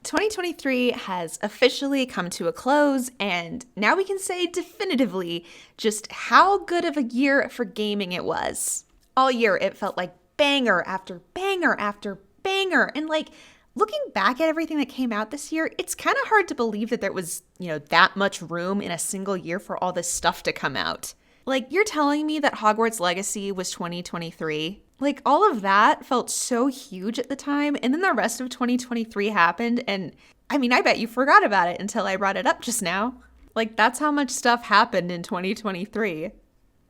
2023 has officially come to a close, and now we can say definitively just how good of a year for gaming it was. All year it felt like banger after banger after banger, and looking back at everything that came out this year, it's kind of hard to believe that there was, that much room in a single year for all this stuff to come out. You're telling me that Hogwarts Legacy was 2023? All of that felt so huge at the time, and then the rest of 2023 happened, and I bet you forgot about it until I brought it up just now. That's how much stuff happened in 2023.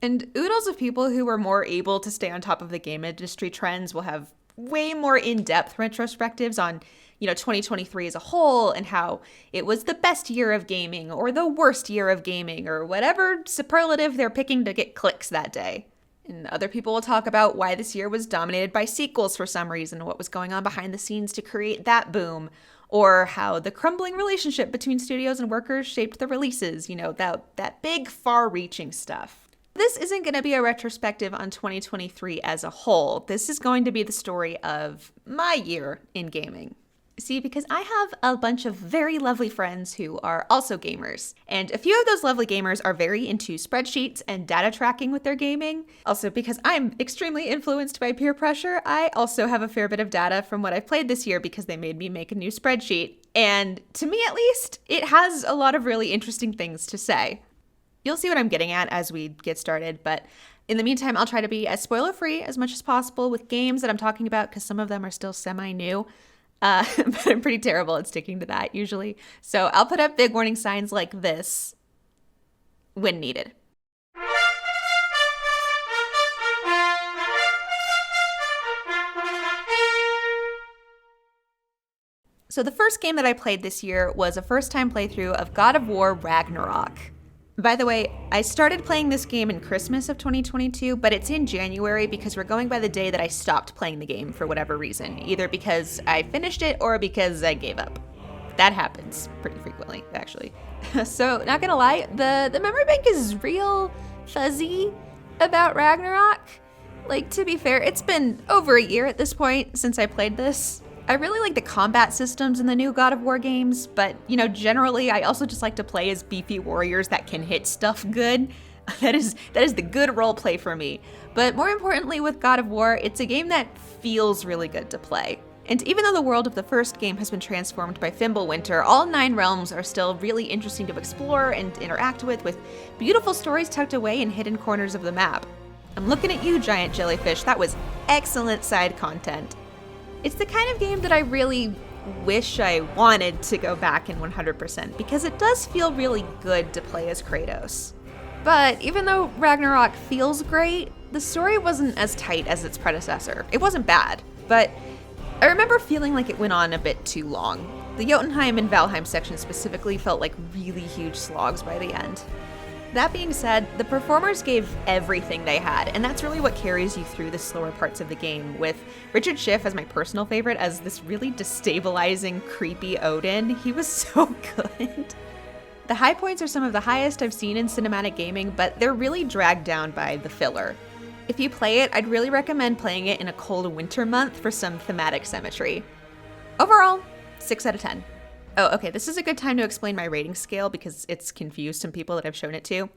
And oodles of people who were more able to stay on top of the game industry trends will have way more in-depth retrospectives on, 2023 as a whole and how it was the best year of gaming or the worst year of gaming or whatever superlative they're picking to get clicks that day. And other people will talk about why this year was dominated by sequels for some reason, what was going on behind the scenes to create that boom, or how the crumbling relationship between studios and workers shaped the releases, that big, far-reaching stuff. This isn't going to be a retrospective on 2023 as a whole. This is going to be the story of my year in gaming. See, because I have a bunch of very lovely friends who are also gamers, and a few of those lovely gamers are very into spreadsheets and data tracking with their gaming. Also, because I'm extremely influenced by peer pressure, I also have a fair bit of data from what I've played this year because they made me make a new spreadsheet. And to me at least, it has a lot of really interesting things to say. You'll see what I'm getting at as we get started, but in the meantime, I'll try to be as spoiler-free as much as possible with games that I'm talking about because some of them are still semi-new. But I'm pretty terrible at sticking to that usually. So I'll put up big warning signs like this when needed. So the first game that I played this year was a first-time playthrough of God of War Ragnarok. By the way, I started playing this game in Christmas of 2022, but it's in January because we're going by the day that I stopped playing the game for whatever reason, either because I finished it or because I gave up. That happens pretty frequently, actually. So, not gonna lie, the memory bank is real fuzzy about Ragnarok. To be fair, it's been over a year at this point since I played this. I really like the combat systems in the new God of War games, but, generally I also just like to play as beefy warriors that can hit stuff good. That is the good role play for me. But more importantly with God of War, it's a game that feels really good to play. And even though the world of the first game has been transformed by Fimbulwinter, all 9 realms are still really interesting to explore and interact with beautiful stories tucked away in hidden corners of the map. I'm looking at you, giant jellyfish. That was excellent side content. It's the kind of game that I really wish I wanted to go back in 100% because it does feel really good to play as Kratos. But even though Ragnarok feels great, the story wasn't as tight as its predecessor. It wasn't bad, but I remember feeling like it went on a bit too long. The Jotunheim and Valheim sections specifically felt like really huge slogs by the end. That being said, the performers gave everything they had, and that's really what carries you through the slower parts of the game, with Richard Schiff as my personal favorite as this really destabilizing, creepy Odin. He was so good. The high points are some of the highest I've seen in cinematic gaming, but they're really dragged down by the filler. If you play it, I'd really recommend playing it in a cold winter month for some thematic symmetry. Overall, 6 out of 10. Oh, okay, this is a good time to explain my rating scale because it's confused some people that I've shown it to.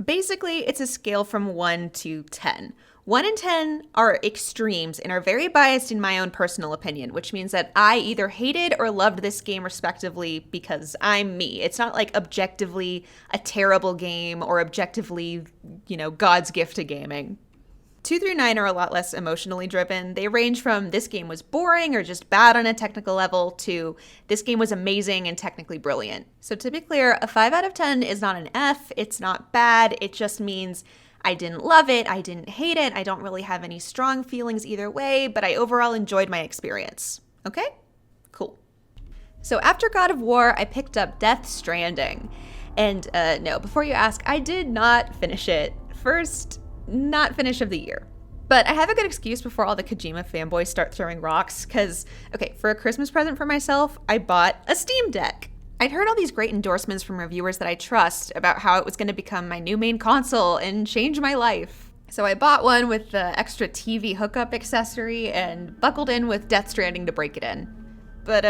Basically, it's a scale from 1 to 10. 1 and 10 are extremes and are very biased in my own personal opinion, which means that I either hated or loved this game respectively because I'm me. It's not objectively a terrible game or objectively, God's gift to gaming. 2 through 9 are a lot less emotionally driven. They range from this game was boring or just bad on a technical level to this game was amazing and technically brilliant. So to be clear, a 5 out of 10 is not an F, it's not bad, it just means I didn't love it, I didn't hate it, I don't really have any strong feelings either way, but I overall enjoyed my experience. Okay? Cool. So after God of War, I picked up Death Stranding. And no, before you ask, I did not finish it. First, not finish of the year. But I have a good excuse before all the Kojima fanboys start throwing rocks, because, okay, for a Christmas present for myself, I bought a Steam Deck. I'd heard all these great endorsements from reviewers that I trust about how it was going to become my new main console and change my life. So I bought one with the extra TV hookup accessory and buckled in with Death Stranding to break it in. But,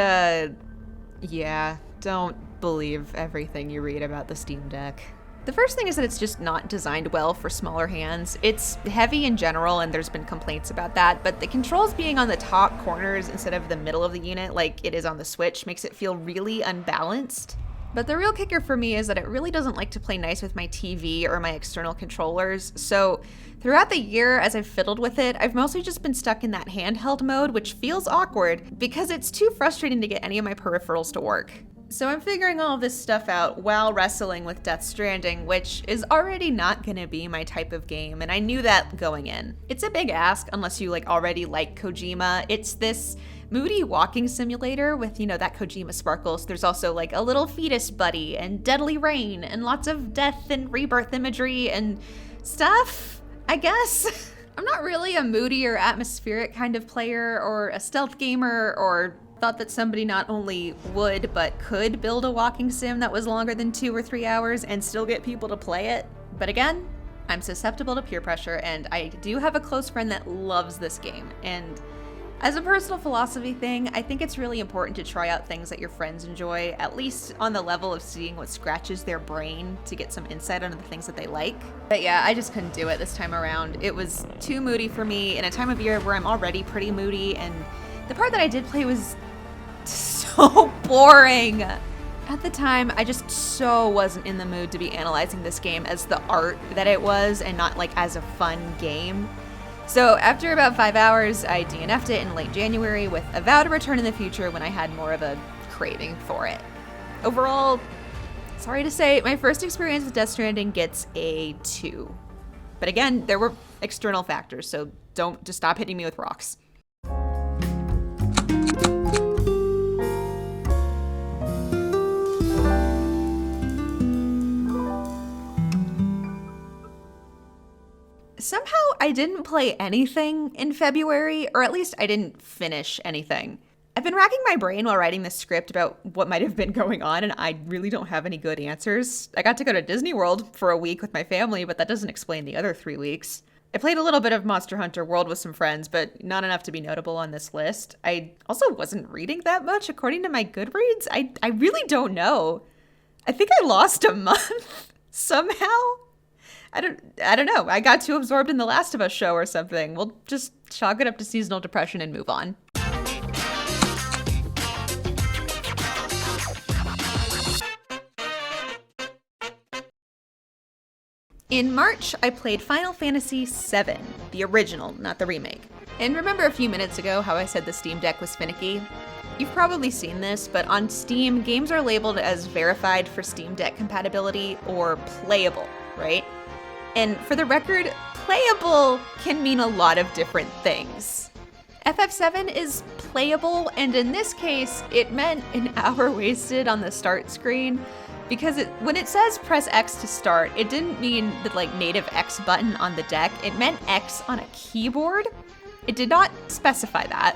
Yeah, don't believe everything you read about the Steam Deck. The first thing is that it's just not designed well for smaller hands. It's heavy in general, and there's been complaints about that, but the controls being on the top corners instead of the middle of the unit like it is on the Switch makes it feel really unbalanced. But the real kicker for me is that it really doesn't like to play nice with my TV or my external controllers, so throughout the year as I've fiddled with it, I've mostly just been stuck in that handheld mode, which feels awkward because it's too frustrating to get any of my peripherals to work. So I'm figuring all of this stuff out while wrestling with Death Stranding, which is already not gonna be my type of game, and I knew that going in. It's a big ask unless you already like Kojima. It's this moody walking simulator with, that Kojima sparkles. There's also a little fetus buddy and deadly rain and lots of death and rebirth imagery and stuff, I guess. I'm not really a moody or atmospheric kind of player or a stealth gamer or thought that somebody not only would but could build a walking sim that was longer than 2 or 3 hours and still get people to play it. But again, I'm susceptible to peer pressure, and I do have a close friend that loves this game. And as a personal philosophy thing, I think it's really important to try out things that your friends enjoy, at least on the level of seeing what scratches their brain to get some insight onto the things that they like. But yeah, I just couldn't do it this time around. It was too moody for me in a time of year where I'm already pretty moody, and the part that I did play was so boring. At the time, I just so wasn't in the mood to be analyzing this game as the art that it was and not as a fun game. So after about 5 hours, I DNF'd it in late January with a vow to return in the future when I had more of a craving for it. Overall, sorry to say, my first experience with Death Stranding gets a 2. But again, there were external factors, so don't just stop hitting me with rocks. Somehow I didn't play anything in February, or at least I didn't finish anything. I've been racking my brain while writing this script about what might have been going on, and I really don't have any good answers. I got to go to Disney World for a week with my family, but that doesn't explain the other 3 weeks. I played a little bit of Monster Hunter World with some friends, but not enough to be notable on this list. I also wasn't reading that much, according to my Goodreads. I really don't know. I think I lost a month somehow. I don't know. I got too absorbed in the Last of Us show or something. We'll just chalk it up to seasonal depression and move on. In March, I played Final Fantasy VII, the original, not the remake. And remember a few minutes ago how I said the Steam Deck was finicky? You've probably seen this, but on Steam, games are labeled as verified for Steam Deck compatibility or playable, right? And for the record, playable can mean a lot of different things. FF7 is playable, and in this case, it meant an hour wasted on the start screen, because when it says press X to start, it didn't mean the native X button on the deck, it meant X on a keyboard. It did not specify that,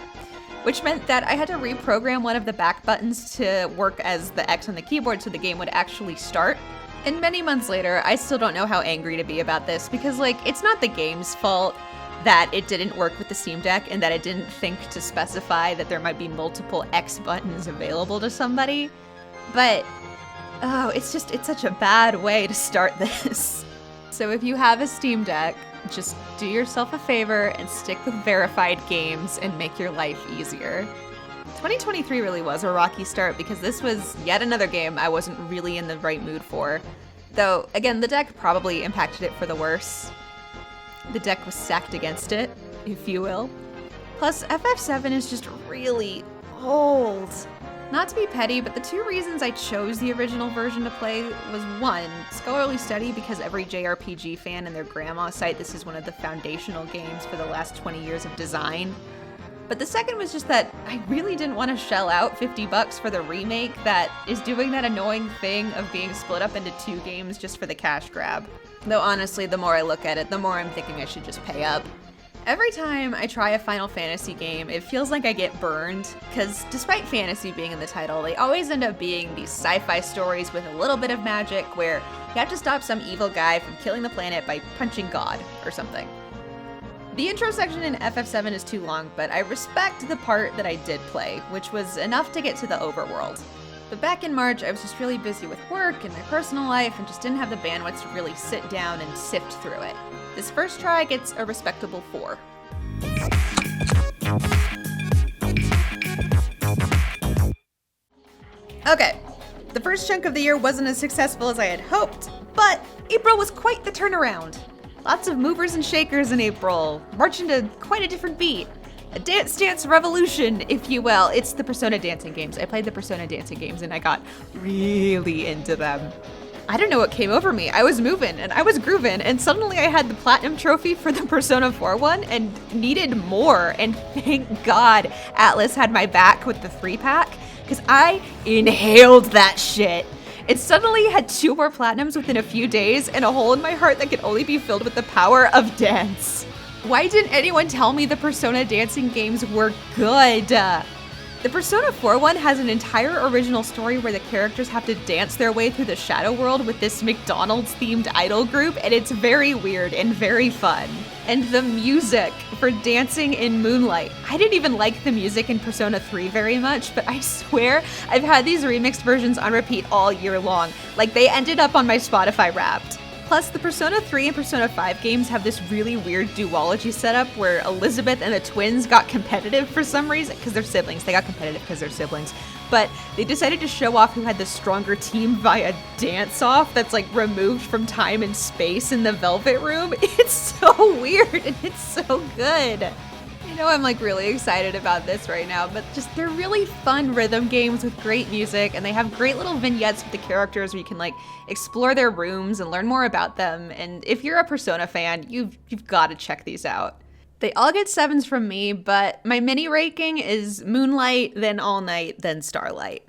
which meant that I had to reprogram one of the back buttons to work as the X on the keyboard so the game would actually start. And many months later, I still don't know how angry to be about this because, it's not the game's fault that it didn't work with the Steam Deck and that it didn't think to specify that there might be multiple X buttons available to somebody. But, it's such a bad way to start this. So if you have a Steam Deck, just do yourself a favor and stick with verified games and make your life easier. 2023 really was a rocky start because this was yet another game I wasn't really in the right mood for. Though, again, the deck probably impacted it for the worse. The deck was stacked against it, if you will. Plus, FF7 is just really old. Not to be petty, but the 2 reasons I chose the original version to play was 1, scholarly study because every JRPG fan and their grandma cite this as one of the foundational games for the last 20 years of design. But the second was just that I really didn't want to shell out $50 for the remake that is doing that annoying thing of being split up into 2 games just for the cash grab. Though honestly, the more I look at it, the more I'm thinking I should just pay up. Every time I try a Final Fantasy game, it feels like I get burned, because despite fantasy being in the title, they always end up being these sci-fi stories with a little bit of magic where you have to stop some evil guy from killing the planet by punching God or something. The intro section in FF7 is too long, but I respect the part that I did play, which was enough to get to the overworld. But back in March, I was just really busy with work and my personal life and just didn't have the bandwidth to really sit down and sift through it. This first try gets a respectable 4. Okay, the first chunk of the year wasn't as successful as I had hoped, but April was quite the turnaround. Lots of movers and shakers in April, marching to quite a different beat. A dance revolution, if you will. It's the Persona dancing games. I played the Persona dancing games and I got really into them. I don't know what came over me. I was moving and I was grooving and suddenly I had the platinum trophy for the Persona 4 one and needed more. And thank God Atlas had my back with the 3-pack because I inhaled that shit. It suddenly had 2 more platinums within a few days and a hole in my heart that could only be filled with the power of dance. Why didn't anyone tell me the Persona dancing games were good? The Persona 4 one has an entire original story where the characters have to dance their way through the Shadow World with this McDonald's-themed idol group, and it's very weird and very fun. And the music for dancing in Moonlight. I didn't even like the music in Persona 3 very much, but I swear I've had these remixed versions on repeat all year long. Like, they ended up on my Spotify Wrapped. Plus, the Persona 3 and Persona 5 games have this really weird duology setup where Elizabeth and the twins got competitive for some reason, because they're siblings. They got competitive because they're siblings. But they decided to show off who had the stronger team via dance-off that's like removed from time and space in the Velvet Room. It's so weird and it's so good. I know I'm like really excited about this right now, but just they're really fun rhythm games with great music, and they have great little vignettes with the characters where you can like explore their rooms and learn more about them. And if you're a Persona fan, you've got to check these out. They all get 7s from me, but my mini ranking is Moonlight, then All Night, then Starlight.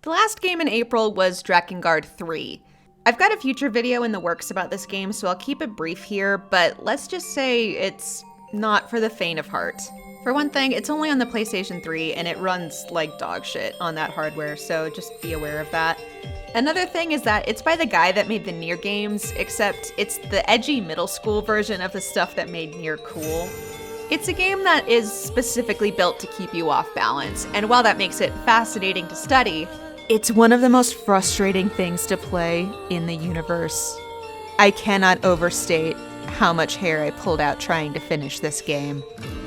The last game in April was Drakengard 3. I've got a future video in the works about this game, so I'll keep it brief here, but let's just say it's not for the faint of heart. For one thing, it's only on the PlayStation 3 and it runs like dog shit on that hardware, so just be aware of that. Another thing is that it's by the guy that made the Nier games, except it's the edgy middle school version of the stuff that made Nier cool. It's a game that is specifically built to keep you off balance, and while that makes it fascinating to study, it's one of the most frustrating things to play in the universe. I cannot overstate how much hair I pulled out trying to finish this game.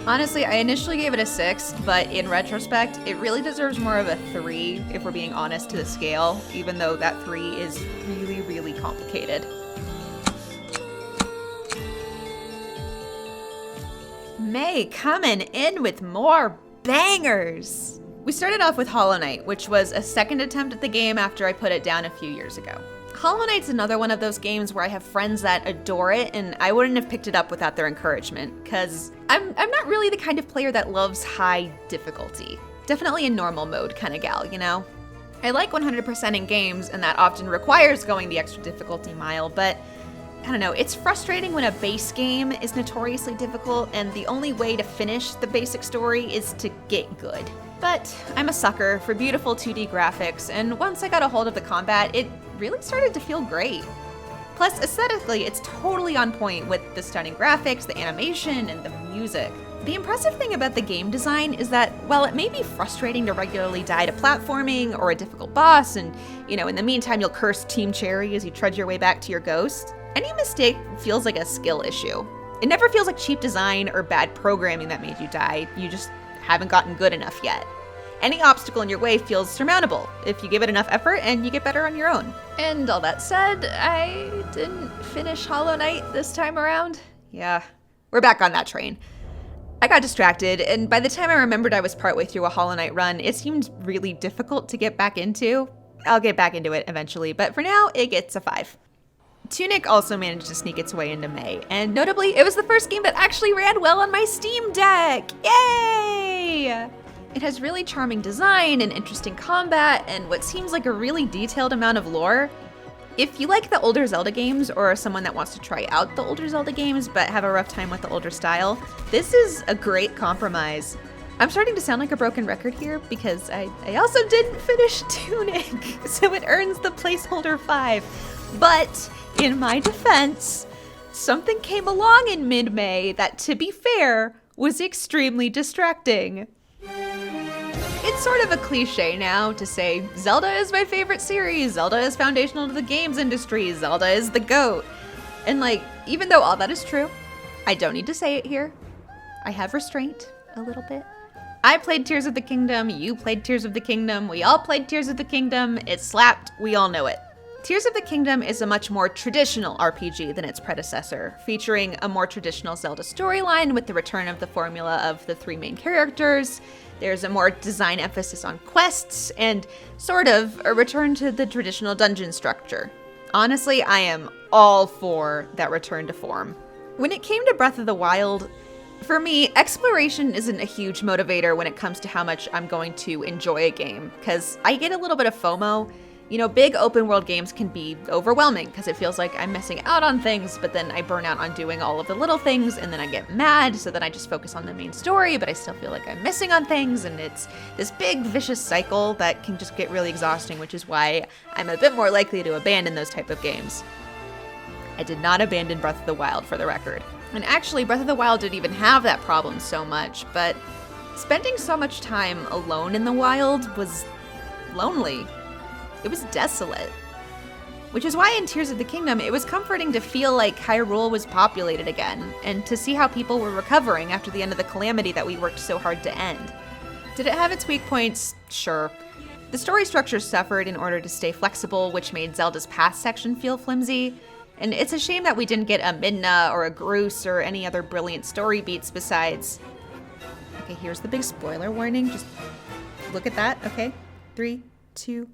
Honestly, I initially gave it a 6, but in retrospect, it really deserves more of a 3 if we're being honest to the scale, even though that 3 is really, really complicated. May coming in with more bangers! We started off with Hollow Knight, which was a second attempt at the game after I put it down a few years ago. Hollow Knight's another one of those games where I have friends that adore it, and I wouldn't have picked it up without their encouragement, because I'm not really the kind of player that loves high difficulty. Definitely a normal mode kind of gal, you know? I like 100% in games, and that often requires going the extra difficulty mile, but I don't know, it's frustrating when a base game is notoriously difficult, and the only way to finish the basic story is to get good. But I'm a sucker for beautiful 2D graphics, and once I got a hold of the combat, it really started to feel great. Plus, aesthetically, it's totally on point with the stunning graphics, the animation, and the music. The impressive thing about the game design is that while it may be frustrating to regularly die to platforming or a difficult boss, and, you know, in the meantime you'll curse Team Cherry as you trudge your way back to your ghost, any mistake feels like a skill issue. It never feels like cheap design or bad programming that made you die, you just haven't gotten good enough yet. Any obstacle in your way feels surmountable if you give it enough effort and you get better on your own. And all that said, I didn't finish Hollow Knight this time around. Yeah, we're back on that train. I got distracted, and by the time I remembered I was partway through a Hollow Knight run, it seemed really difficult to get back into. I'll get back into it eventually, but for now, it gets a 5. Tunic also managed to sneak its way into May, and notably, it was the first game that actually ran well on my Steam Deck! Yay! It has really charming design and interesting combat, and what seems like a really detailed amount of lore. If you like the older Zelda games, or are someone that wants to try out the older Zelda games but have a rough time with the older style, this is a great compromise. I'm starting to sound like a broken record here because I also didn't finish Tunic, so it earns the placeholder 5. But in my defense, something came along in mid-May that, to be fair, was extremely distracting. It's it's sort of a cliche now to say Zelda is my favorite series, Zelda is foundational to the games industry, Zelda is the GOAT. And like, even though all that is true, I don't need to say it here. I have restraint a little bit. I played Tears of the Kingdom, you played Tears of the Kingdom, we all played Tears of the Kingdom, it slapped, we all know it. Tears of the Kingdom is a much more traditional RPG than its predecessor, featuring a more traditional Zelda storyline with the return of the formula of the 3 main characters. There's a more design emphasis on quests, and sort of a return to the traditional dungeon structure. Honestly, I am all for that return to form. When it came to Breath of the Wild, for me, exploration isn't a huge motivator when it comes to how much I'm going to enjoy a game, because I get a little bit of FOMO. You know, big open world games can be overwhelming because it feels like I'm missing out on things, but then I burn out on doing all of the little things and then I get mad, so then I just focus on the main story, but I still feel like I'm missing on things, and it's this big vicious cycle that can just get really exhausting, which is why I'm a bit more likely to abandon those type of games. I did not abandon Breath of the Wild, for the record. And actually, Breath of the Wild didn't even have that problem so much, but spending so much time alone in the wild was lonely. It was desolate. Which is why in Tears of the Kingdom, it was comforting to feel like Hyrule was populated again, and to see how people were recovering after the end of the calamity that we worked so hard to end. Did it have its weak points? Sure. The story structure suffered in order to stay flexible, which made Zelda's past section feel flimsy, and it's a shame that we didn't get a Midna or a Groose or any other brilliant story beats besides... Okay, here's the big spoiler warning, just look at that, okay? 3, 2,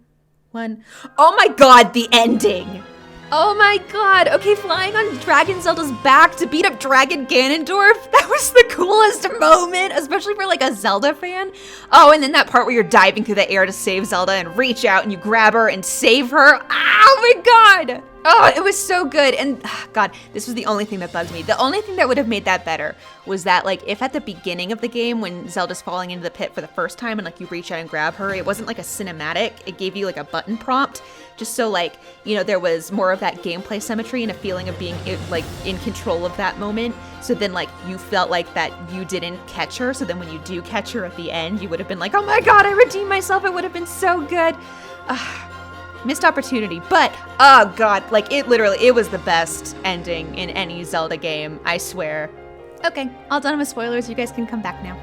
1. Oh my god, the ending! Oh my god, okay, flying on Dragon Zelda's back to beat up Dragon Ganondorf, that was the coolest moment, especially for like a Zelda fan. Oh, and then that part where you're diving through the air to save Zelda and reach out and you grab her and save her. Oh my god! Oh, it was so good. And God, this was the only thing that bugged me. The only thing that would have made that better was that, like, if at the beginning of the game when Zelda's falling into the pit for the first time and like you reach out and grab her, it wasn't like a cinematic. It gave you like a button prompt, just so like, you know, there was more of that gameplay symmetry and a feeling of being like in control of that moment. So then like you felt like that you didn't catch her. So then when you do catch her at the end, you would have been like, oh my God, I redeemed myself. It would have been so good. Missed opportunity, but oh god, like it was the best ending in any Zelda game, I swear. Okay, all done with spoilers, you guys can come back now.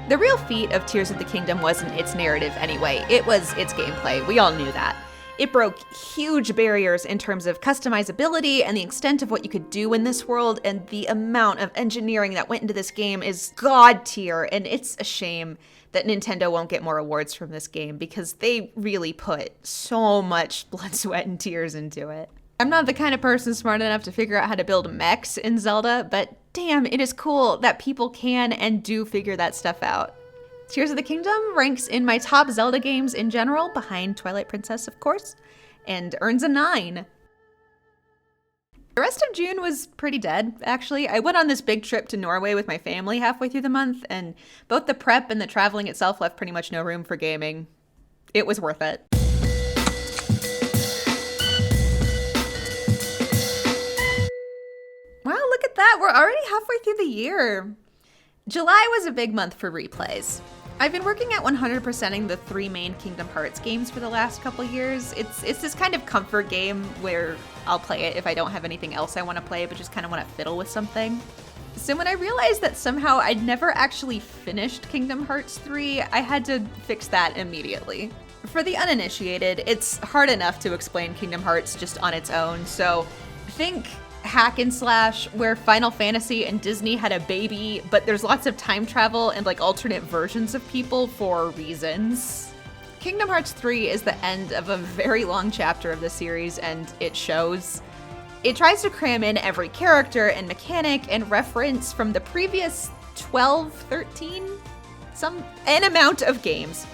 The real feat of Tears of the Kingdom wasn't its narrative anyway, it was its gameplay, we all knew that. It broke huge barriers in terms of customizability and the extent of what you could do in this world, and the amount of engineering that went into this game is god tier, and it's a shame that Nintendo won't get more awards from this game because they really put so much blood, sweat, and tears into it. I'm not the kind of person smart enough to figure out how to build mechs in Zelda, but damn, it is cool that people can and do figure that stuff out. Tears of the Kingdom ranks in my top Zelda games in general, behind Twilight Princess, of course, and earns a 9. The rest of June was pretty dead, actually. I went on this big trip to Norway with my family halfway through the month, and both the prep and the traveling itself left pretty much no room for gaming. It was worth it. Wow, look at that. We're already halfway through the year. July was a big month for replays. I've been working at 100%ing the 3 main Kingdom Hearts games for the last couple years. It's this kind of comfort game where I'll play it if I don't have anything else I want to play, but just kind of want to fiddle with something. So when I realized that somehow I'd never actually finished Kingdom Hearts 3, I had to fix that immediately. For the uninitiated, it's hard enough to explain Kingdom Hearts just on its own, so think hack and slash where Final Fantasy and Disney had a baby, but there's lots of time travel and like alternate versions of people for reasons. Kingdom Hearts 3 is the end of a very long chapter of the series, and it shows. It tries to cram in every character and mechanic and reference from the previous 12, 13, an amount of games,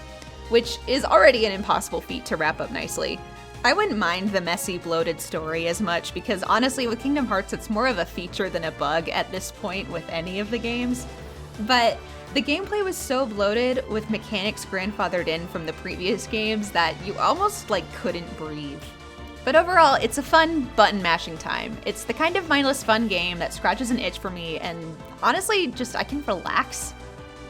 which is already an impossible feat to wrap up nicely. I wouldn't mind the messy, bloated story as much because honestly with Kingdom Hearts it's more of a feature than a bug at this point with any of the games. But the gameplay was so bloated with mechanics grandfathered in from the previous games that you almost like couldn't breathe. But overall, it's a fun button mashing time. It's the kind of mindless fun game that scratches an itch for me, and honestly just I can relax.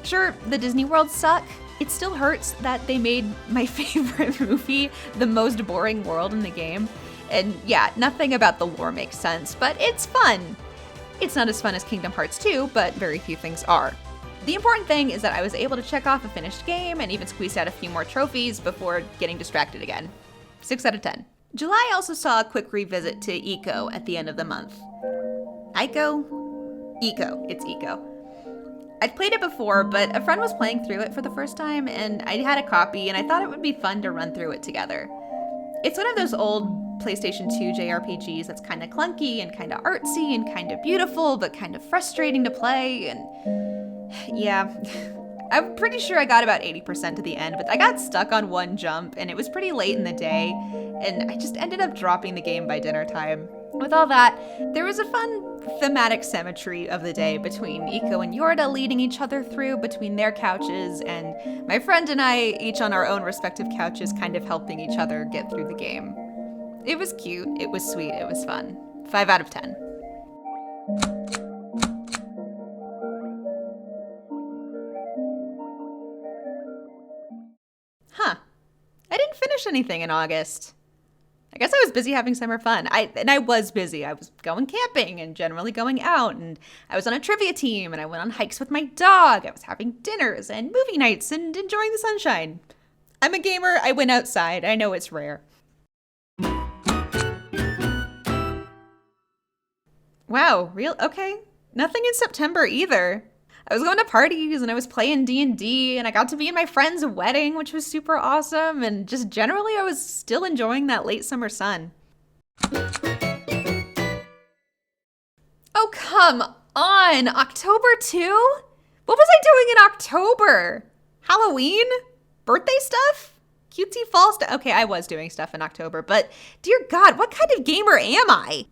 Sure, the Disney worlds suck, It still hurts that they made my favorite movie the most boring world in the game. And yeah, nothing about the lore makes sense, but it's fun. It's not as fun as Kingdom Hearts 2, but very few things are. The important thing is that I was able to check off a finished game and even squeeze out a few more trophies before getting distracted again. 6 out of 10. July also saw a quick revisit to Eco at the end of the month. Eco? It's Eco. I'd played it before, but a friend was playing through it for the first time, and I had a copy, and I thought it would be fun to run through it together. It's one of those old PlayStation 2 JRPGs that's kind of clunky and kind of artsy and kind of beautiful, but kind of frustrating to play, and yeah. I'm pretty sure I got about 80% to the end, but I got stuck on one jump, and it was pretty late in the day, and I just ended up dropping the game by dinner time. With all that, there was a fun thematic symmetry of the day between Eco and Yorda leading each other through between their couches, and my friend and I, each on our own respective couches, kind of helping each other get through the game. It was cute, it was sweet, it was fun. 5 out of 10. Huh. I didn't finish anything in August. I guess I was busy having summer fun. I was busy. I was going camping and generally going out, and I was on a trivia team, and I went on hikes with my dog. I was having dinners and movie nights and enjoying the sunshine. I'm a gamer. I went outside. I know it's rare. Wow, real? Okay. Nothing in September either. I was going to parties and I was playing D&D and I got to be in my friend's wedding, which was super awesome. And just generally, I was still enjoying that late summer sun. Oh, come on. October 2? What was I doing in October? Halloween? Birthday stuff? Cutesy fall stuff? Okay, I was doing stuff in October, but dear God, what kind of gamer am I?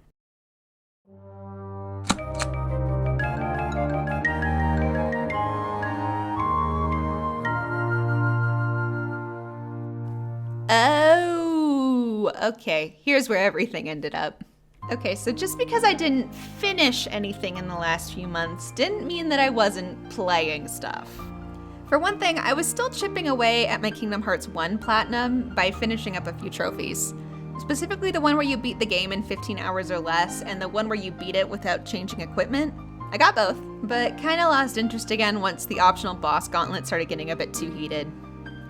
Oh, okay. Here's where everything ended up. Okay, so just because I didn't finish anything in the last few months didn't mean that I wasn't playing stuff. For one thing, I was still chipping away at my Kingdom Hearts 1 Platinum by finishing up a few trophies. Specifically the one where you beat the game in 15 hours or less, and the one where you beat it without changing equipment. I got both, but kinda lost interest again once the optional boss gauntlet started getting a bit too heated.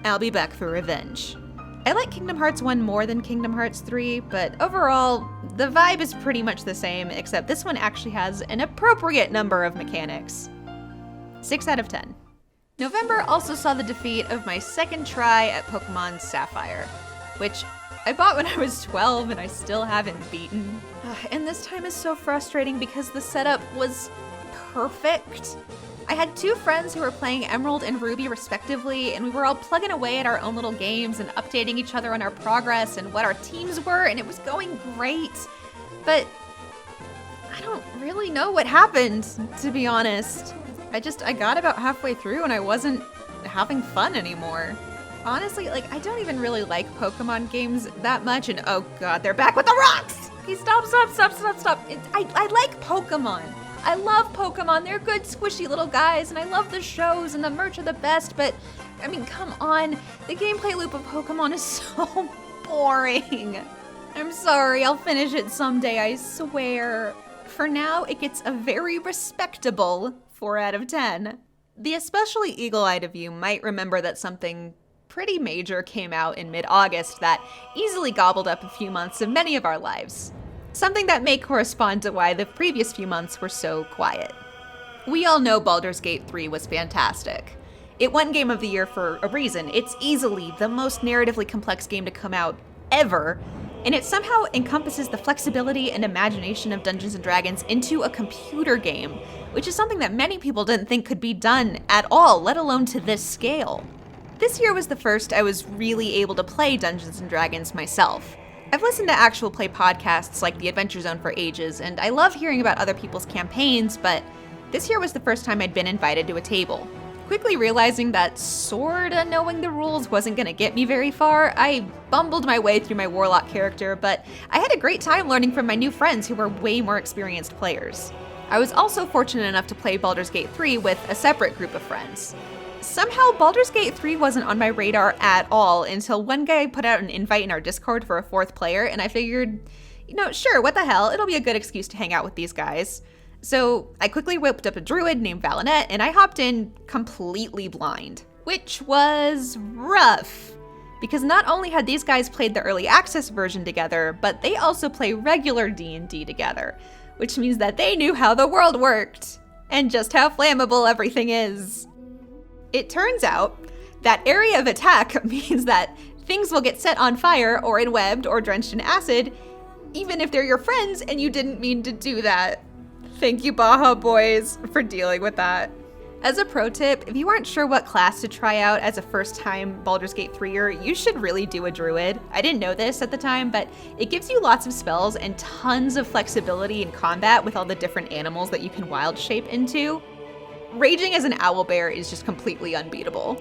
I'll be back for revenge. I like Kingdom Hearts 1 more than Kingdom Hearts 3, but overall, the vibe is pretty much the same, except this one actually has an appropriate number of mechanics. 6 out of 10. November also saw the defeat of my second try at Pokemon Sapphire, which I bought when I was 12 and I still haven't beaten. And this time is so frustrating because the setup was perfect. I had two friends who were playing Emerald and Ruby respectively, and we were all plugging away at our own little games and updating each other on our progress and what our teams were, and it was going great. But I don't really know what happened, to be honest. I got about halfway through and I wasn't having fun anymore. Honestly, I don't even really like Pokemon games that much, and oh god, they're back with the rocks! Okay, stop. I like Pokemon. I love Pokemon, they're good squishy little guys, and I love the shows and the merch are the best, but, I mean, come on, the gameplay loop of Pokemon is so boring. I'm sorry, I'll finish it someday, I swear. For now, it gets a very respectable 4 out of 10. The especially eagle-eyed of you might remember that something pretty major came out in mid-August that easily gobbled up a few months of many of our lives. Something that may correspond to why the previous few months were so quiet. We all know Baldur's Gate 3 was fantastic. It won Game of the Year for a reason. It's easily the most narratively complex game to come out ever, and it somehow encompasses the flexibility and imagination of Dungeons & Dragons into a computer game, which is something that many people didn't think could be done at all, let alone to this scale. This year was the first I was really able to play Dungeons & Dragons myself. I've listened to actual play podcasts like The Adventure Zone for ages, and I love hearing about other people's campaigns, but this year was the first time I'd been invited to a table. Quickly realizing that sorta knowing the rules wasn't gonna get me very far, I bumbled my way through my Warlock character, but I had a great time learning from my new friends who were way more experienced players. I was also fortunate enough to play Baldur's Gate 3 with a separate group of friends. Somehow Baldur's Gate 3 wasn't on my radar at all until one guy put out an invite in our Discord for a 4th player, and I figured, sure, what the hell, it'll be a good excuse to hang out with these guys. So I quickly whipped up a druid named Valinette, and I hopped in completely blind, which was rough. Because not only had these guys played the early access version together, but they also play regular D&D together, which means that they knew how the world worked, and just how flammable everything is. It turns out that area of attack means that things will get set on fire or enwebbed or drenched in acid, even if they're your friends and you didn't mean to do that. Thank you, Baja Boys, for dealing with that. As a pro tip, if you aren't sure what class to try out as a first-time Baldur's Gate 3er, you should really do a druid. I didn't know this at the time, but it gives you lots of spells and tons of flexibility in combat with all the different animals that you can wild shape into. Raging as an owlbear is just completely unbeatable.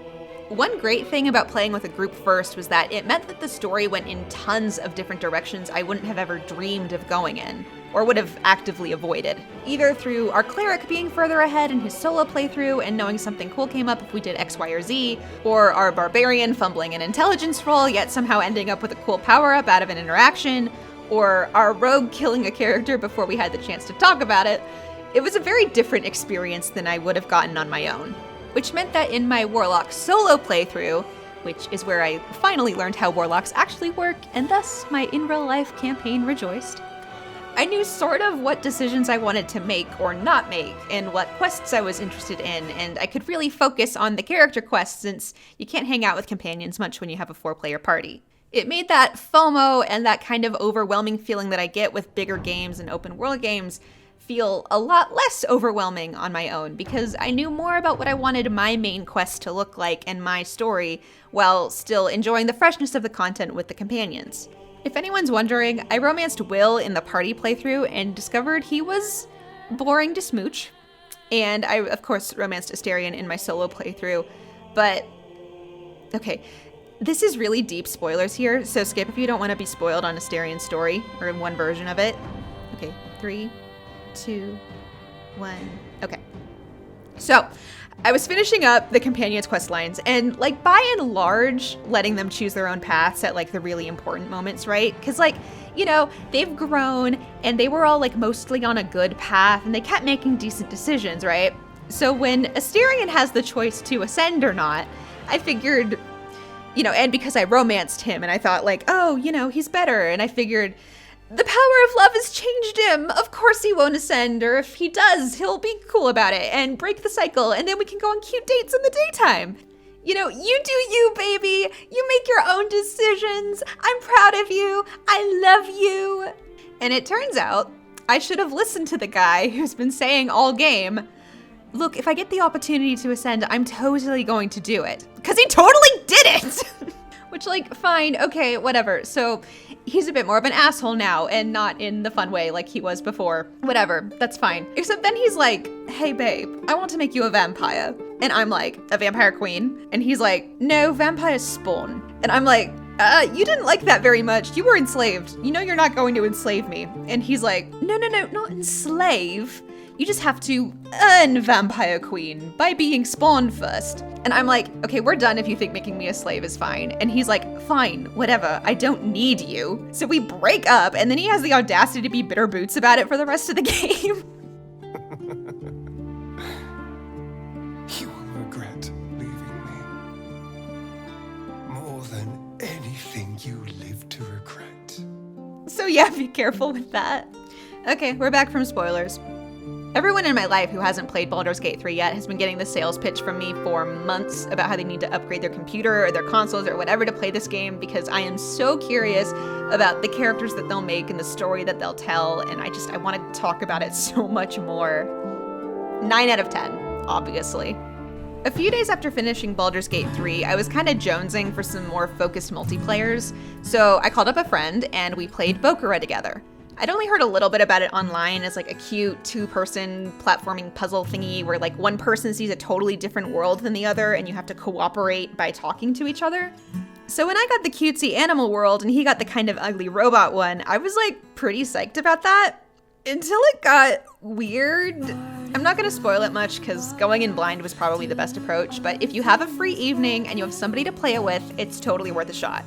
One great thing about playing with a group first was that it meant that the story went in tons of different directions I wouldn't have ever dreamed of going in, or would have actively avoided. Either through our cleric being further ahead in his solo playthrough and knowing something cool came up if we did X, Y, or Z, or our barbarian fumbling an intelligence roll yet somehow ending up with a cool power-up out of an interaction, or our rogue killing a character before we had the chance to talk about it. It was a very different experience than I would have gotten on my own. Which meant that in my Warlock solo playthrough, which is where I finally learned how Warlocks actually work, and thus my in real life campaign rejoiced, I knew sort of what decisions I wanted to make or not make, and what quests I was interested in, and I could really focus on the character quests since you can't hang out with companions much when you have a 4-player party. It made that FOMO and that kind of overwhelming feeling that I get with bigger games and open world games feel a lot less overwhelming on my own, because I knew more about what I wanted my main quest to look like and my story, while still enjoying the freshness of the content with the companions. If anyone's wondering, I romanced Will in the party playthrough and discovered he was boring to smooch. And I, of course, romanced Asterion in my solo playthrough, but okay, this is really deep spoilers here, so skip if you don't want to be spoiled on Asterion's story, or in one version of it. Okay, 3, 2, 1. Okay. So, I was finishing up the companions' quest lines, and by and large, letting them choose their own paths at the really important moments, right? Because they've grown and they were all mostly on a good path and they kept making decent decisions, right? So when Asterion has the choice to ascend or not, I figured, and because I romanced him and I thought he's better, and I figured, the power of love has changed him. Of course he won't ascend, or if he does, he'll be cool about it and break the cycle, and then we can go on cute dates in the daytime. You do you, baby. You make your own decisions. I'm proud of you. I love you. And it turns out I should have listened to the guy who's been saying all game, look, if I get the opportunity to ascend, I'm totally going to do it. Because he totally did it! Which, fine, okay, whatever. So he's a bit more of an asshole now, and not in the fun way like he was before. Whatever, that's fine. Except then he's like, hey babe, I want to make you a vampire. And I'm like, a vampire queen? And he's like, no, vampires spawn. And I'm like, you didn't like that very much. You were enslaved. You're not going to enslave me. And he's like, no, not enslave. You just have to earn Vampire Queen by being spawned first. And I'm like, okay, we're done if you think making me a slave is fine. And he's like, fine, whatever, I don't need you. So we break up, and then he has the audacity to be bitter boots about it for the rest of the game. You will regret leaving me more than anything you live to regret. So yeah, be careful with that. Okay, we're back from spoilers. Everyone in my life who hasn't played Baldur's Gate 3 yet has been getting the sales pitch from me for months about how they need to upgrade their computer or their consoles or whatever to play this game, because I am so curious about the characters that they'll make and the story that they'll tell, and I want to talk about it so much more. 9 out of 10, obviously. A few days after finishing Baldur's Gate 3, I was kind of jonesing for some more focused multiplayers, so I called up a friend and we played Bokura together. I'd only heard a little bit about it online as a cute 2-person platforming puzzle thingy where one person sees a totally different world than the other and you have to cooperate by talking to each other. So when I got the cutesy animal world and he got the kind of ugly robot one, I was pretty psyched about that until it got weird. I'm not going to spoil it much because going in blind was probably the best approach, but if you have a free evening and you have somebody to play it with, it's totally worth a shot.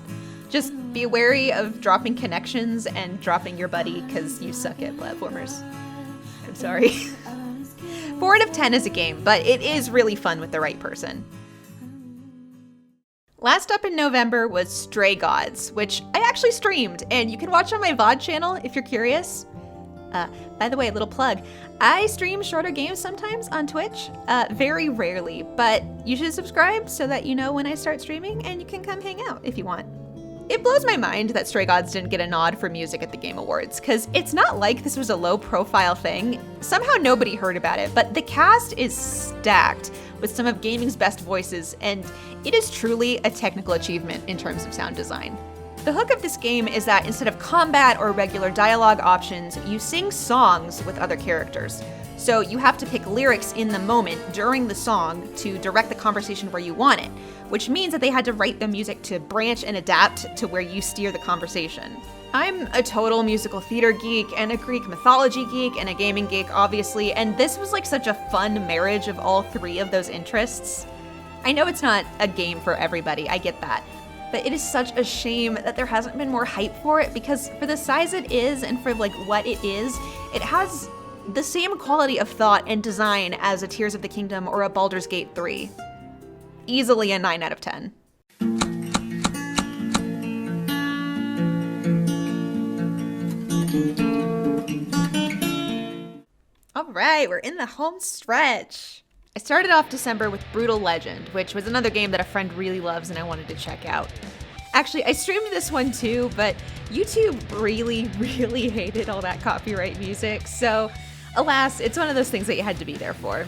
Just be wary of dropping connections and dropping your buddy because you suck at platformers. I'm sorry. 4 out of 10 is a game, but it is really fun with the right person. Last up in November was Stray Gods, which I actually streamed, and you can watch on my VOD channel if you're curious. By the way, a little plug. I stream shorter games sometimes on Twitch, very rarely, but you should subscribe so that you know when I start streaming and you can come hang out if you want. It blows my mind that Stray Gods didn't get a nod for music at the Game Awards, because it's not like this was a low-profile thing. Somehow nobody heard about it, but the cast is stacked with some of gaming's best voices, and it is truly a technical achievement in terms of sound design. The hook of this game is that instead of combat or regular dialogue options, you sing songs with other characters. So you have to pick lyrics in the moment during the song to direct the conversation where you want it, which means that they had to write the music to branch and adapt to where you steer the conversation. I'm a total musical theater geek and a Greek mythology geek and a gaming geek, obviously, and this was like such a fun marriage of all 3 of those interests. I know it's not a game for everybody, I get that. But it is such a shame that there hasn't been more hype for it, because for the size it is and for like what it is, it has the same quality of thought and design as a Tears of the Kingdom or a Baldur's Gate 3. Easily a 9 out of 10. All right, we're in the home stretch. I started off December with Brutal Legend, which was another game that a friend really loves and I wanted to check out. Actually, I streamed this one too, but YouTube really hated all that copyright music, so alas, it's one of those things that you had to be there for.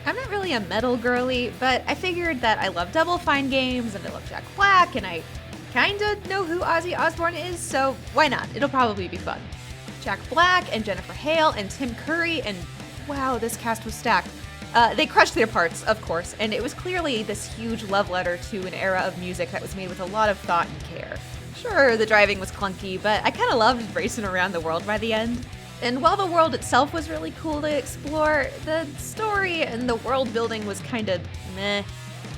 I'm not really a metal girly, but I figured that I love Double Fine games and I love Jack Black and I kinda know who Ozzy Osbourne is, so why not? It'll probably be fun. Jack Black and Jennifer Hale and Tim Curry, and wow, this cast was stacked. They crushed their parts, of course, and it was clearly this huge love letter to an era of music that was made with a lot of thought and care. Sure, the driving was clunky, but I kinda loved racing around the world by the end. And while the world itself was really cool to explore, the story and the world building was kinda meh.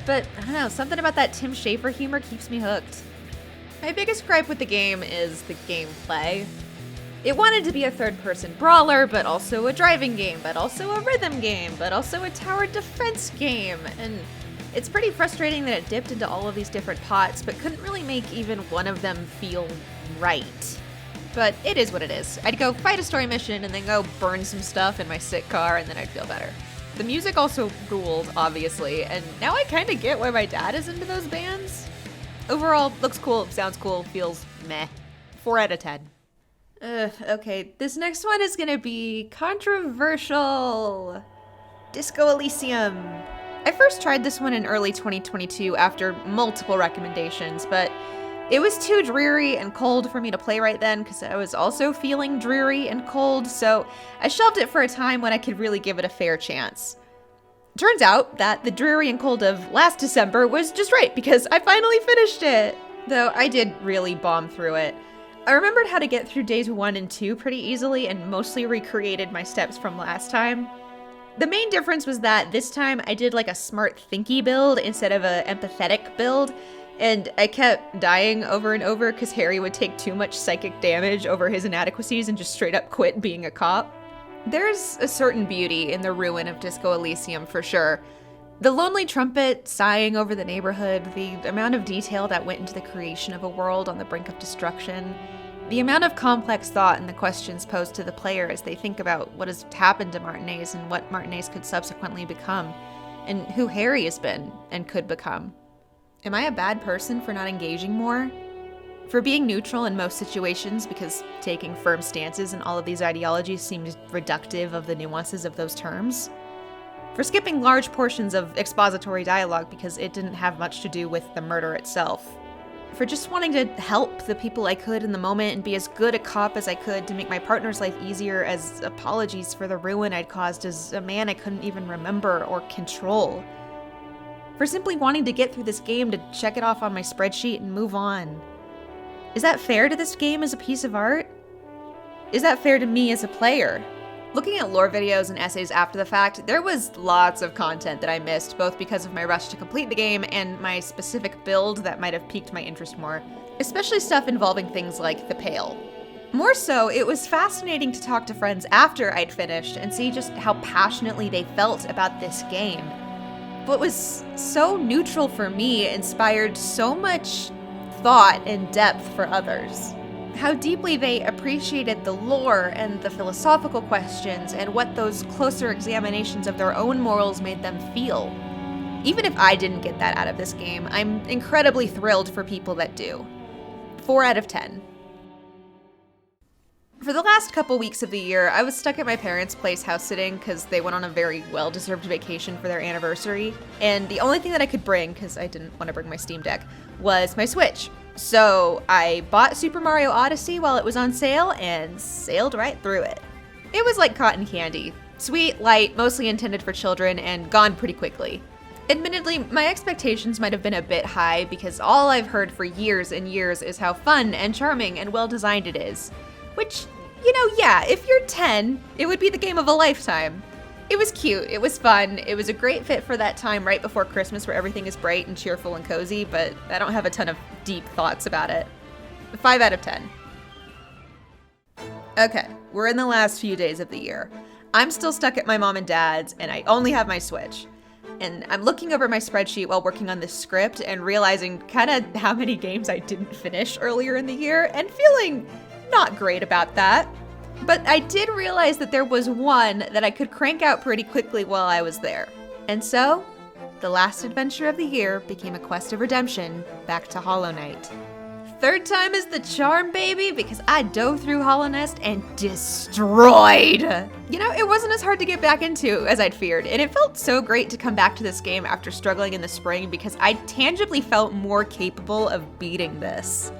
But I don't know, something about that Tim Schafer humor keeps me hooked. My biggest gripe with the game is the gameplay. It wanted to be a third-person brawler, but also a driving game, but also a rhythm game, but also a tower defense game, and it's pretty frustrating that it dipped into all of these different pots, but couldn't really make even one of them feel right. But it is what it is. I'd go fight a story mission and then go burn some stuff in my sick car, and then I'd feel better. The music also ruled, obviously, and now I kinda get why my dad is into those bands. Overall, looks cool, sounds cool, feels meh. 4 out of 10. Okay, this next one is gonna be controversial. Disco Elysium. I first tried this one in early 2022 after multiple recommendations, but it was too dreary and cold for me to play right then because I was also feeling dreary and cold, so I shelved it for a time when I could really give it a fair chance. Turns out that the dreary and cold of last December was just right because I finally finished it, though I did really bomb through it. I remembered how to get through days 1 and 2 pretty easily and mostly recreated my steps from last time. The main difference was that this time I did like a smart thinky build instead of a empathetic build, and I kept dying over and over because Harry would take too much psychic damage over his inadequacies and just straight up quit being a cop. There's a certain beauty in the ruin of Disco Elysium for sure. The lonely trumpet sighing over the neighborhood, the amount of detail that went into the creation of a world on the brink of destruction, the amount of complex thought and the questions posed to the player as they think about what has happened to Martinez and what Martinez could subsequently become, and who Harry has been and could become. Am I a bad person for not engaging more? For being neutral in most situations because taking firm stances in all of these ideologies seemed reductive of the nuances of those terms? For skipping large portions of expository dialogue because it didn't have much to do with the murder itself? For just wanting to help the people I could in the moment and be as good a cop as I could to make my partner's life easier as apologies for the ruin I'd caused as a man I couldn't even remember or control? For simply wanting to get through this game to check it off on my spreadsheet and move on? Is that fair to this game as a piece of art? Is that fair to me as a player? Looking at lore videos and essays after the fact, there was lots of content that I missed, both because of my rush to complete the game and my specific build that might have piqued my interest more, especially stuff involving things like the Pale. More so, it was fascinating to talk to friends after I'd finished and see just how passionately they felt about this game. What was so neutral for me inspired so much thought and depth for others. How deeply they appreciated the lore and the philosophical questions and what those closer examinations of their own morals made them feel. Even if I didn't get that out of this game, I'm incredibly thrilled for people that do. 4 out of 10. For the last couple weeks of the year, I was stuck at my parents' place house sitting because they went on a very well-deserved vacation for their anniversary, and the only thing that I could bring, because I didn't want to bring my Steam Deck, was my Switch. So I bought Super Mario Odyssey while it was on sale and sailed right through it. It was like cotton candy. Sweet, light, mostly intended for children, and gone pretty quickly. Admittedly, my expectations might have been a bit high because all I've heard for years and years is how fun and charming and well-designed it is. Which, yeah, if you're 10, it would be the game of a lifetime. It was cute, it was fun, it was a great fit for that time right before Christmas where everything is bright and cheerful and cozy, but I don't have a ton of deep thoughts about it. 5 out of 10. Okay, we're in the last few days of the year. I'm still stuck at my mom and dad's, and I only have my Switch. And I'm looking over my spreadsheet while working on this script and realizing kind of how many games I didn't finish earlier in the year and feeling not great about that. But I did realize that there was one that I could crank out pretty quickly while I was there. And so, the last adventure of the year became a quest of redemption back to Hollow Knight. 3rd time is the charm, baby, because I dove through Hollow Nest and destroyed. It wasn't as hard to get back into as I'd feared, and it felt so great to come back to this game after struggling in the spring because I tangibly felt more capable of beating this.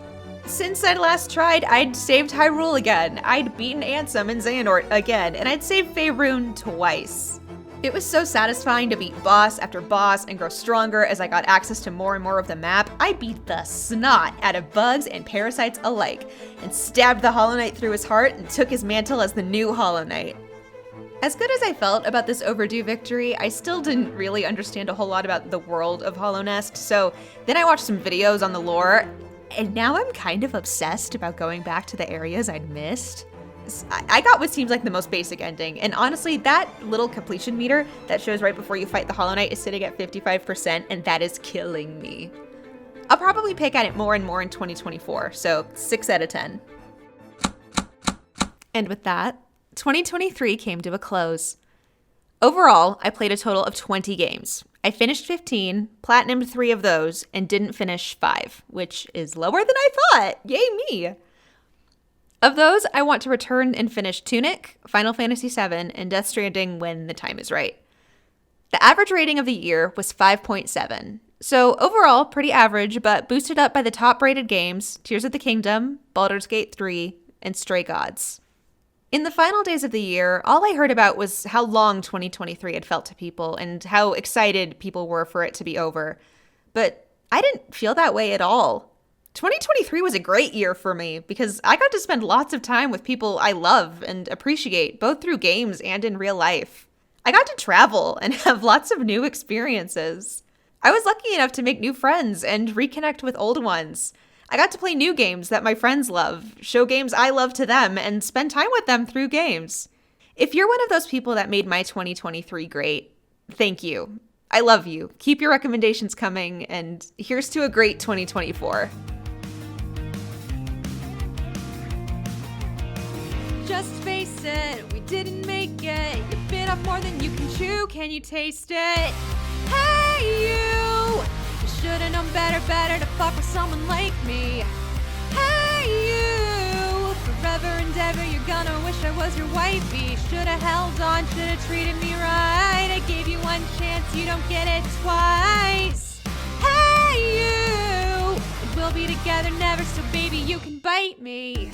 Since I'd last tried, I'd saved Hyrule again, I'd beaten Ansem and Xehanort again, and I'd saved Faerun twice. It was so satisfying to beat boss after boss and grow stronger as I got access to more and more of the map. I beat the snot out of bugs and parasites alike, and stabbed the Hollow Knight through his heart and took his mantle as the new Hollow Knight. As good as I felt about this overdue victory, I still didn't really understand a whole lot about the world of Hollow Nest, so then I watched some videos on the lore, and now I'm kind of obsessed about going back to the areas I'd missed. I got what seems like the most basic ending, and honestly, that little completion meter that shows right before you fight the Hollow Knight is sitting at 55%, and that is killing me. I'll probably pick at it more and more in 2024, so 6 out of 10. And with that, 2023 came to a close. Overall, I played a total of 20 games. I finished 15, platinumed 3 of those, and didn't finish 5, which is lower than I thought. Yay me! Of those, I want to return and finish Tunic, Final Fantasy VII, and Death Stranding when the time is right. The average rating of the year was 5.7. So overall, pretty average, but boosted up by the top-rated games, Tears of the Kingdom, Baldur's Gate 3, and Stray Gods. In the final days of the year, all I heard about was how long 2023 had felt to people and how excited people were for it to be over. But I didn't feel that way at all. 2023 was a great year for me because I got to spend lots of time with people I love and appreciate, both through games and in real life. I got to travel and have lots of new experiences. I was lucky enough to make new friends and reconnect with old ones. I got to play new games that my friends love, show games I love to them, and spend time with them through games. If you're one of those people that made my 2023 great, thank you. I love you. Keep your recommendations coming, and here's to a great 2024. Just face it, we didn't make it. You bit off more than you can chew, can you taste it? Hey you! You should've known better to fuck with someone like me. Hey you! Forever and ever you're gonna wish I was your wifey. Should've held on, should've treated me right. I gave you one chance, you don't get it twice. Hey you! And we'll be together never, so baby you can bite me.